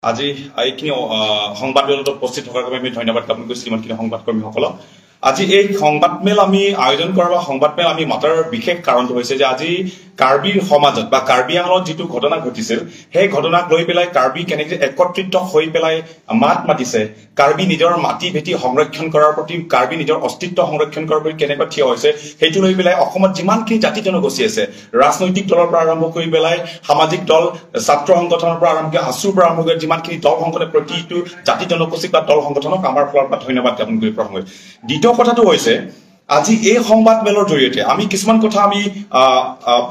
আজি এইখিনি সংবাদ মেলত উপস্থিত থকাৰ বাবে আমি ধন্যবাদ জ্ঞাপন কৰিছোঁ ইমানখিনি সংবাদকৰ্মীসকলক। আজি এই সংবাদমেল আমি আয়োজন কৰা বা সংবাদমেল আমি মাতাৰ বিশেষ কাৰণটো হৈছে যে আজি কাৰ্বিৰ সমাজত বা কাৰ্বি আংলঙত যিটো ঘটনা ঘটিছিল সেই ঘটনাক লৈ পেলাই কাৰ্বি কেনেকৈ একত্ৰিত হৈ পেলাই মাত মাতিছে, কাৰ্বি নিজৰ মাটি ভেটি সংৰক্ষণ কৰাৰ প্ৰতি, কাৰ্বি নিজৰ অস্তিত্ব সংৰক্ষণ কৰাৰ প্ৰতি কেনেকৈ থিয় হৈছে সেইটো লৈ পেলাই অসমত যিমানখিনি জাতি জনগোষ্ঠী আছে, ৰাজনৈতিক দলৰ পৰা আৰম্ভ কৰি পেলাই সামাজিক দল, ছাত্ৰ সংগঠনৰ পৰা আৰম্ভ কৰি আছুৰ পৰা আৰম্ভ কৰি যিমানখিনি দল সংগঠনে প্ৰতিটো জাতি জনগোষ্ঠী বা দল সংগঠনক আমাৰ ফালৰ পৰা ধন্যবাদ জ্ঞাপন কৰি পৰা হয়। দ্বিতীয় কথাটো হৈছে আজি এই সংবাদ মেলৰ জৰিয়তে আমি কিছুমান কথা আমি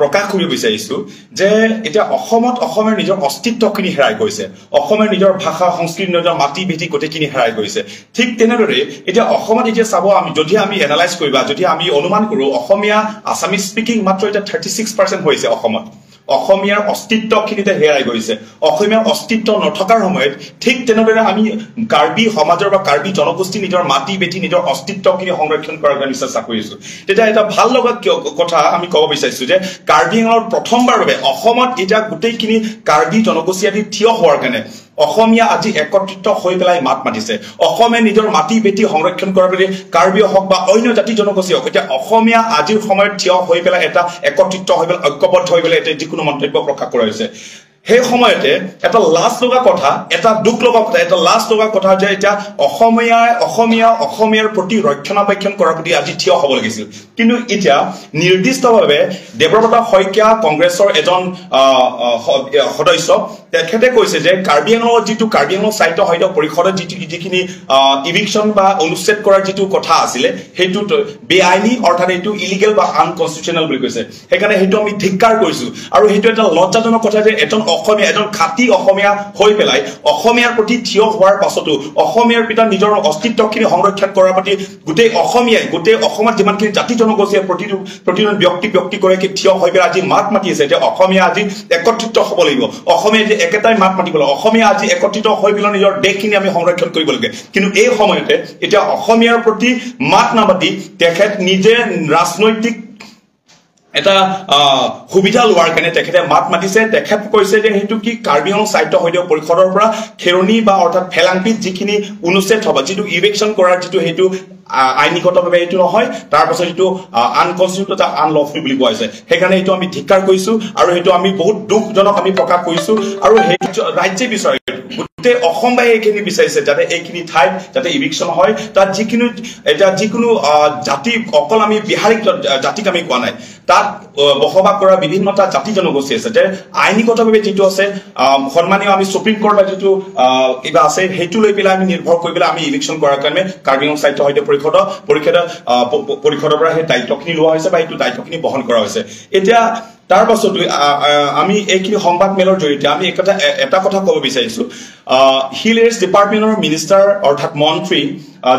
প্ৰকাশ কৰিব বিচাৰিছো যে এতিয়া অসমত অসমৰ নিজৰ অস্তিত্বখিনি হেৰাই গৈছে, অসমৰ নিজৰ ভাষা সংস্কৃতি নিজৰ মাটি ভেটি গোটেইখিনি হেৰাই গৈছে। ঠিক তেনেদৰে এতিয়া অসমত এতিয়া চাব আমি যদি আমি এনালাইজ কৰিবা, যদি আমি অনুমান কৰো অসমীয়া আছামিজ স্পিকিং মাত্ৰ এতিয়া 36% হৈছে অসমত, অসমীয়াৰ অস্তিত্বখিনিতে হেৰাই গৈছে। অসমীয়াৰ অস্তিত্ব নথকাৰ সময়ত ঠিক তেনেদৰে আমি কাৰ্বি সমাজৰ বা কাৰ্বি জনগোষ্ঠী নিজৰ মাটি বেটি নিজৰ অস্তিত্বখিনি সংৰক্ষণ কৰাৰ কাৰণে চেষ্টা কৰিছো। তেতিয়া এটা ভাল লগা কথা আমি ক'ব বিচাৰিছো যে কাৰ্বি আংলঙত প্ৰথমবাৰৰ বাবে অসমত এতিয়া গোটেইখিনি কাৰ্বি জনগোষ্ঠী আদি থিয় হোৱাৰ কাৰণে অসমীয়া আজি একত্ৰিত হৈ পেলাই মাত মাতিছে। অসমে নিজৰ মাটি বেটি সংৰক্ষণ কৰাৰ বাবে কাৰ্বিও হওক বা অন্য জাতি জনগোষ্ঠী হওক এতিয়া অসমীয়া আজিৰ সময়ত থিয় হৈ পেলাই এটা একত্ৰিত হৈ পেলাই ঐক্যবদ্ধ হৈ পেলাই এতিয়া যিকোনো মন্তব্য প্ৰকাশ কৰা হৈছে। সেই সময়তে এটা লাজ লগা কথা, এটা দুখ লগা কথা, এটা লাজ লগা কথা যে এতিয়া অসমীয়াৰ প্ৰতি ৰক্ষণাবেক্ষণ কৰাৰ প্ৰতি আজি থিয় হ'ব লাগিছিল। কিন্তু এতিয়া নিৰ্দিষ্টভাৱে দেৱব্ৰত শইকীয়া কংগ্ৰেছৰ এজন সদস্য তেখেতে কৈছে যে কাৰ্বি আংলঙত যিটো কাৰ্বি আংলং সাহিত্য সাহিত্য পৰিষদত যিখিনি ইভিকশ্যন বা অনুচ্ছেদ কৰাৰ যিটো কথা আছিলে সেইটো বেআইনী অৰ্থাৎ এইটো ইলিগেল বা আনকনষ্টিটিউচনেল বুলি কৈছে। সেইকাৰণে সেইটো আমি ধিক্কাৰ কৰিছো আৰু সেইটো এটা লজ্জাজনক কথা যে এজন অসমীয়া, এজন খাঁটি অসমীয়া হৈ পেলাই অসমীয়াৰ প্ৰতি থিয় হোৱাৰ পাছতো অসমীয়াৰ পিতা নিজৰ অস্তিত্বখিনি সংৰক্ষণ কৰাৰ প্ৰতি গোটেই অসমত যিমানখিনি জাতি জনগোষ্ঠীয়ে প্ৰতিজন ব্যক্তি গৰাকী থিয় হৈ পেলাই আজি মাত মাতি আছে যে অসমীয়া আজি একত্ৰিত হ'ব লাগিব, অসমীয়া যে একেটাই মাত মাতিব লাগিব, অসমীয়া আজি একত্ৰিত হৈ পেলাই নিজৰ দেশখিনি আমি সংৰক্ষণ কৰিব লাগে। কিন্তু এই সময়তে এতিয়া অসমীয়াৰ প্ৰতি মাত নামাতি তেখেত নিজে ৰাজনৈতিক এটা সুবিধা লোৱাৰ কাৰণে তেখেতে মাত মাতিছে। তেখেত কৈছে যে সেইটো কি কাৰ্বি আংলং সাহিত্য সাহিত্য পৰিষদৰ পৰা খেৰণি বা অৰ্থাৎ ফেলাংপিত যিখিনি অনুচ্ছেদ হ'ব, যিটো ইভিকশ্যন কৰাৰ যিটো সেইটো আইনীগতভাৱে এইটো নহয়, তাৰ পাছত যিটো আনকনষ্টিটিউচনেল আনলফুল বুলি কোৱা হৈছে। সেইকাৰণে এইটো আমি ধিক্কাৰ কৰিছো আৰু সেইটো আমি বহুত দুখজনক আমি প্ৰকাশ কৰিছো। আৰু সেইটো ৰাজ্যে বিচাৰে, গোটেই অসমবাসী এইখিনি বিচাৰিছে যাতে এইখিনি ঠাইত যাতে ইভিকশ্যন হয়। তাত যিকোনো জাতি, অকল আমি বিহাৰী জাতিক আমি কোৱা নাই, তাত বসবাস কৰা বিভিন্নটা জাতি জনগোষ্ঠী আছে যে আইনীগতভাৱে যিটো আছে সন্মানীয় আমি সুপ্ৰিম কোৰ্টৰ যিটো কিবা আছে সেইটো লৈ পেলাই আমি নিৰ্ভৰ কৰি পেলাই আমি ইলেকশ্যন কৰাৰ কাৰণে কাৰ্বি আংলং সাহিত্য সাহিত্য পৰিষদৰ পৰা সেই দায়িত্বখিনি লোৱা হৈছে বা এইটো দায়িত্বখিনি বহন কৰা হৈছে। এতিয়া তাৰ পাছতো আমি এইখিনি সংবাদ মেলৰ জৰিয়তে আমি এটা কথা ক'ব বিচাৰিছো, হিল এৰিয়াৰ্ছ ডিপাৰ্টমেণ্টৰ মিনিষ্টাৰ অৰ্থাৎ মন্ত্ৰী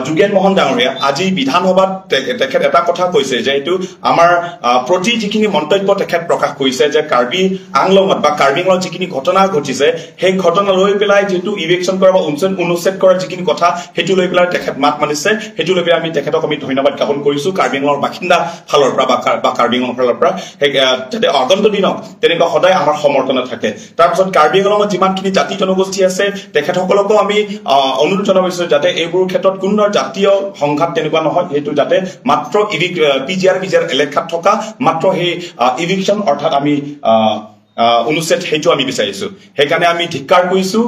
যোগেন মোহন ডাঙৰীয়া আজি বিধানসভাত তেখেত এটা কথা কৈছে যে এইটো আমাৰ প্ৰতি যিখিনি মন্তব্য তেখেত প্ৰকাশ কৰিছে যে কাৰ্বি আংলঙত বা কাৰ্বি আংলঙত যিখিনি ঘটনা ঘটিছে সেই ঘটনা লৈ পেলাই যিটো ইভিকশ্যন কৰা বা অনুচ্ছেদ কৰাৰ যিখিনি কথা সেইটো লৈ পেলাই তেখেত মাত মাতিছে। সেইটো লৈ পেলাই আমি তেখেতক আমি ধন্যবাদ জ্ঞাপন কৰিছো কাৰ্বি আংলঙৰ বাসিন্দা ফালৰ পৰা বা কাৰ্বি আংলঙৰ ফালৰ পৰা। যাতে আগন্তুক দিনত তেনেকুৱা সদায় আমাৰ সমৰ্থন থাকে। তাৰপিছত কাৰ্বি আংলঙত যিমানখিনি জাতি জনগোষ্ঠী আছে তেখেতসকলকো আমি অনুৰোধ জনাইছো যাতে এইবোৰ ক্ষেত্ৰত কোনো জাতীয় সংঘাত তেনেকুৱা নহয়, সেইটো যাতে মাত্ৰ পিজিআৰ এলেকাত থকা মাত্ৰ সেই ইভিকশ্যন অৰ্থাৎ আমি অনুচ্ছেদ সেইটো আমি বিচাৰিছো। সেইকাৰণে আমি ধিক্কাৰ কৰিছো।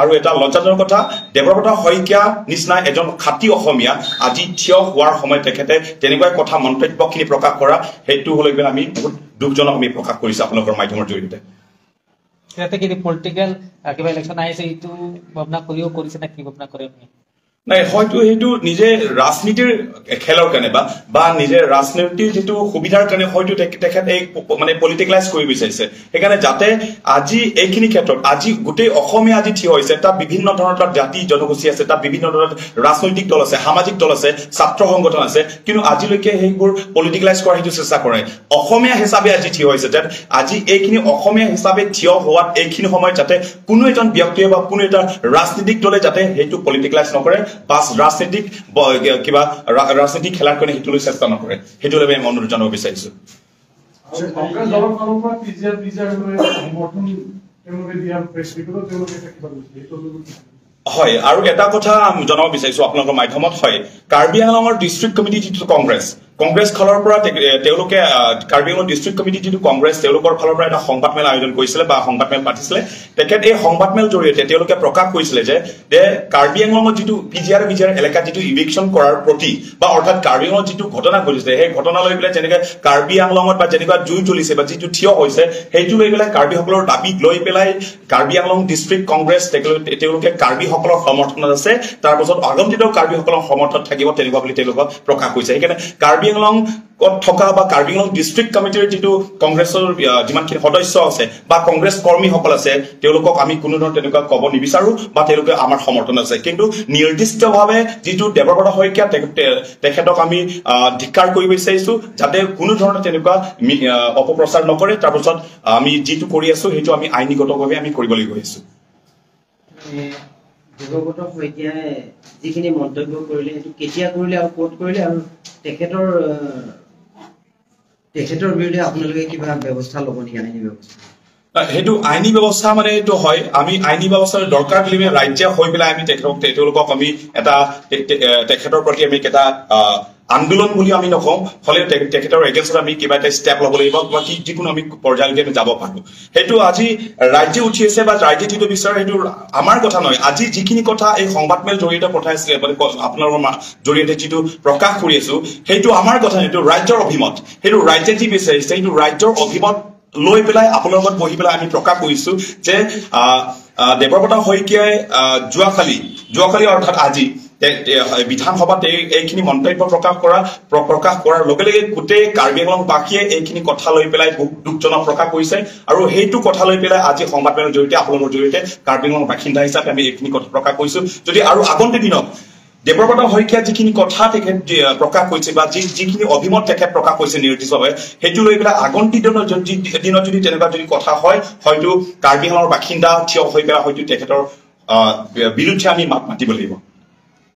আৰু এটা লজ্জাজনক কথা, দেৱব্ৰত শইকীয়া নিচিনা এজন খাঁটি অসমীয়া আজি থিয় হোৱাৰ সময়ত তেখেতে তেনেকুৱা কথা মন্তব্যখিনি প্ৰকাশ কৰা সেইটো হ'লে আমি বহুত দুখজনক আমি প্ৰকাশ কৰিছো আপোনালোকৰ মাধ্যমৰ জৰিয়তে। পলিটিকেল কিবা ইলেকশ্যন আহিছে এইটো ভাৱনা কৰিছে নে কি ভাৱনা কৰে? নাই, হয়তো সেইটো নিজে ৰাজনীতিৰ খেলৰ কাৰণে বা নিজে ৰাজনীতিৰ যিটো সুবিধাৰ কাৰণে হয়তো তেখেত এই মানে পলিটিকেলাইজ কৰিব বিচাৰিছে। সেইকাৰণে যাতে আজি এইখিনি ক্ষেত্ৰত আজি গোটেই অসমীয়া আজি থিয় হৈছে, তাত বিভিন্ন ধৰণৰ তাত জাতি জনগোষ্ঠী আছে, তাত বিভিন্ন ধৰণৰ ৰাজনৈতিক দল আছে, সামাজিক দল আছে, ছাত্ৰ সংগঠন আছে, কিন্তু আজিলৈকে সেইবোৰ পলিটিকেলাইজ কৰাৰ সেইটো চেষ্টা কৰে। অসমীয়া হিচাপে আজি থিয় হৈছে, যে আজি এইখিনি অসমীয়া হিচাপে থিয় হোৱাত এইখিনি সময়ত যাতে কোনো এজন ব্যক্তিয়ে বা কোনো এটা ৰাজনীতিক দলে যাতে সেইটো পলিটিকেলাইজ নকৰে বা ৰাজনীতিক খেলাৰ কাৰণে সেইটো চেষ্টা নকৰে, সেইটো লৈ আমি অনুৰোধ জনাব বিচাৰিছো। হয় আৰু এটা কথা জনাব বিচাৰিছো আপোনালোকৰ মাধ্যমত হয় কাৰ্বি আংলঙৰ ডিষ্ট্ৰিক্ট কমিটি যিটো কংগ্ৰেছ ফালৰ পৰা তেওঁলোকে কাৰ্বি আংলং ডিষ্ট্ৰিক্ট কমিটি যিটো কংগ্ৰেছ তেওঁলোকৰ ফালৰ পৰা এটা সংবাদমেল আয়োজন কৰিছিলে বা সংবাদমেল পাতিছিলে তেখেত এই সংবাদমেল জৰিয়তে তেওঁলোকে প্ৰকাশ কৰিছিলে যে কাৰ্বি আংলঙত যিটো পিজিআৰ এলেকাত যিটো ইভিকশ্যন কৰাৰ প্ৰতি বা অৰ্থাৎ কাৰ্বি আংলঙত যিটো ঘটনা ঘটিছে সেই ঘটনা লৈ পেলাই যেনেকৈ কাৰ্বি আংলঙত বা যেনেকুৱা জুই জ্বলিছে বা যিটো থিয় হৈছে সেইটো লৈ পেলাই কাৰ্বিসকলৰ দাবীক লৈ পেলাই কাৰ্বি আংলং ডিষ্ট্ৰিক্ট কংগ্ৰেছ তেওঁলোকে কাৰ্বিসকলৰ সমৰ্থনত আছে তাৰ পাছত আগন্তুক কাৰ্বিসকলৰ সমৰ্থনত থাকিব তেনেকুৱা বুলি তেওঁলোকক প্ৰকাশ কৰিছে সেইকাৰণে কাৰ্বি আংলং থকা বা কাৰ্বি আংলং ডিষ্ট্ৰিক্ট কমিটিৰ যিটো কংগ্ৰেছৰ যিমানখিনি সদস্য আছে বা কংগ্ৰেছ কৰ্মীসকল আছে তেওঁলোকক আমি কোনো ধৰণৰ তেনেকুৱা ক'ব নিবিচাৰো বা তেওঁলোকে আমাৰ সমৰ্থন আছে কিন্তু নিৰ্দিষ্টভাৱে যিটো দেৱব্ৰত শইকীয়া তেখেতক আমি ধিক্কাৰ কৰিব বিচাৰিছো যাতে কোনো ধৰণৰ তেনেকুৱা অপপ্ৰচাৰ নকৰে তাৰপিছত আমি যিটো কৰি আছো সেইটো আমি আইনীগতভাৱে আমি কৰিবলৈ গৈ আছো দেৱব্ৰত শইকীয়াই যিখিনি মন্তব্য কৰিলে সেইটো কেতিয়া কৰিলে আৰু ক'ত কৰিলে আৰু তেখেতৰ বিৰুদ্ধে আপোনালোকে কিবা ব্যৱস্থা ল'ব নেকি আইনী ব্যৱস্থা সেইটো আইনী ব্যৱস্থা মানে এইটো হয় আমি আইনী ব্যৱস্থাৰ দৰকাৰ বুলি ৰাজ্য হৈ পেলাই আমি তেওঁলোকক আমি এটা তেখেতৰ প্ৰতি আমি এটা আন্দোলন বুলি আমি নকওঁ হলেও তেখেতৰ এগেইনষ্টত আমি কিবা এটা ষ্টেপ ল'ব লাগিব বা যিকোনো আমি পৰ্যায়লৈকে আমি যাব পাৰো সেইটো আজি ৰাজ্যে উঠি আছে বা ৰাজ্যে যিটো বিচাৰে সেইটো আমাৰ কথা নহয় আজি যিখিনি কথা এই সংবাদমেল জৰিয়তে পঠাইছিলে মানে আপোনালোকৰ জৰিয়তে যিটো প্ৰকাশ কৰি আছো সেইটো আমাৰ কথা সেইটো ৰাজ্যৰ অভিমত সেইটো ৰাজ্যে যি বিচাৰিছে সেইটো ৰাজ্যৰ অভিমত লৈ পেলাই আপোনালোকৰ লগত বহি পেলাই আমি প্ৰকাশ কৰিছো যে দেৱব্ৰত শইকীয়াই যোৱাকালি অৰ্থাৎ আজি বিধানসভাত এইখিনি মন্তব্য প্ৰকাশ কৰাৰ লগে লগে গোটেই কাৰ্বি আংলংবাসীয়ে এইখিনি কথা লৈ পেলাই দুখজনক প্ৰকাশ কৰিছে আৰু সেইটো কথা লৈ পেলাই আজি সংবাদমেলৰ জৰিয়তে আপোনালোকৰ জৰিয়তে কাৰ্বি আংলং বাসিন্দা হিচাপে আমি এইখিনি কথা প্ৰকাশ কৰিছো যদি আৰু আগন্তুক দিনত দেৱব্ৰত শইকীয়া যিখিনি কথা তেখেত প্ৰকাশ কৰিছে বা যিখিনি অভিমত তেখেত প্ৰকাশ কৰিছে নিৰ্দিষ্টভাৱে সেইটো লৈ পেলাই আগন্তুক দিনত যদি তেনেকুৱা যদি কথা হয় হয়তো কাৰ্বি আংলঙৰ বাসিন্দা থিয় হৈ পেলাই হয়তো তেখেতৰ বিৰুদ্ধে আমি মাত মাতিব লাগিব